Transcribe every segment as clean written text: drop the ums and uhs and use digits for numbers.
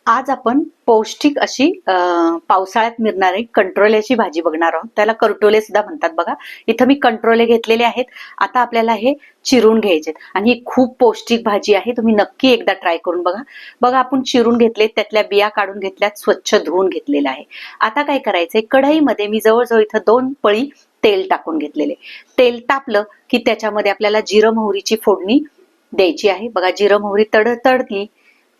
आज आपण पौष्टिक अशी पावसाळ्यात मिळणारी कंट्रोल्याची भाजी बघणार आहोत. त्याला करटोले सुद्धा म्हणतात बघा. इथं मी कंट्रोले घेतलेले आहेत. आता आपल्याला हे चिरून घ्यायचे आणि ही खूप पौष्टिक भाजी आहे. तुम्ही नक्की एकदा ट्राय करून बघा. बघा आपण चिरून घेतले, त्यातल्या बिया काढून घेतल्यात, स्वच्छ धुवून घेतलेलं आहे. आता काय करायचंय, कढईमध्ये मी जवळजवळ इथं 2 पळी तेल टाकून घेतलेले. तेल तापलं की त्याच्यामध्ये आपल्याला जिरं मोहरीची फोडणी द्यायची आहे. बघा जिरं मोहरी तडतडली,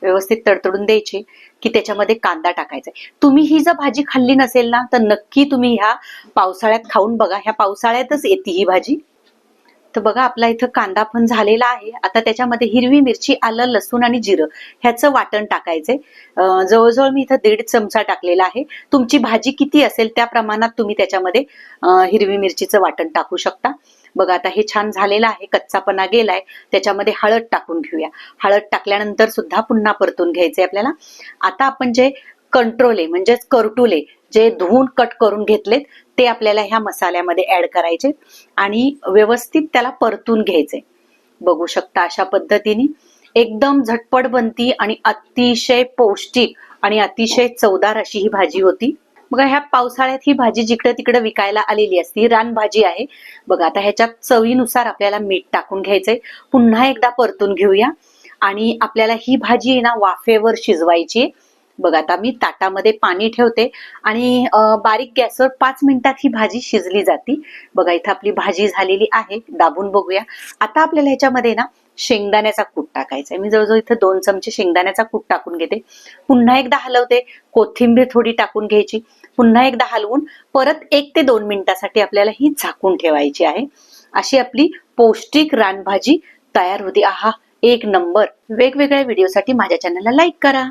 व्यवस्थित तडतडून द्यायची की त्याच्यामध्ये कांदा टाकायचा. तुम्ही ही जर भाजी खाल्ली नसेल ना, तर नक्की तुम्ही ह्या पावसाळ्यात खाऊन बघा. ह्या पावसाळ्यातच येते ही भाजी. तर बघा आपला इथं कांदा पण झालेला आहे. आता त्याच्यामध्ये हिरवी मिरची, आलं, लसूण आणि जिरं ह्याचं वाटण टाकायचंय. जवळजवळ मी इथं 1.5 चमचा टाकलेला आहे. तुमची भाजी किती असेल त्या प्रमाणात तुम्ही त्याच्यामध्ये हिरवी मिरचीचं वाटण टाकू शकता. बघा आता हे छान झालेलं आहे, कच्चापणा गेलाय. त्याच्यामध्ये हळद टाकून घेऊया. हळद टाकल्यानंतर सुद्धा पुन्हा परतून घ्यायचंय आपल्याला. आता आपण जे कंट्रोले म्हणजेच करटुले जे धुवून कट करून घेतलेत ते आपल्याला ह्या मसाल्यामध्ये ऍड करायचे आणि व्यवस्थित त्याला परतून घ्यायचे. बघू शकता अशा पद्धतीने एकदम झटपट बनती आणि अतिशय पौष्टिक आणि अतिशय चवदार अशी ही भाजी होती. बघा ह्या पावसाळ्यात ही भाजी जिकडे तिकडे विकायला आलेली असती, रानभाजी आहे. बघा आता ह्याच्यात चवीनुसार आपल्याला मीठ टाकून घ्यायचंय. पुन्हा एकदा परतून घेऊया आणि आपल्याला ही भाजी आहे ना वाफेवर शिजवायची. बघा आता मी ताटामध्ये पाणी ठेवते आणि बारीक गॅसवर 5 मिनिटात ही भाजी शिजली जाती. बघा इथं आपली भाजी झालेली आहे. दाबून बघूया. आता आपल्याला ह्याच्यामध्ये ना शेंगदाण्याचा कूट टाकायचा आहे. मी जवळजवळ इथं 2 चमचे शेंगदाण्याचा कूट टाकून घेते. पुन्हा एकदा हलवते. कोथिंबीर थोडी टाकून घ्यायची. पुन्हा एकदा हलवून परत 1 ते 2 मिनिटासाठी आपल्याला ही झाकून ठेवायची आहे. अशी आपली पौष्टिक रानभाजी तयार होती. आहा, एक नंबर. वेगवेगळ्या व्हिडिओसाठी माझ्या चॅनलला लाईक करा.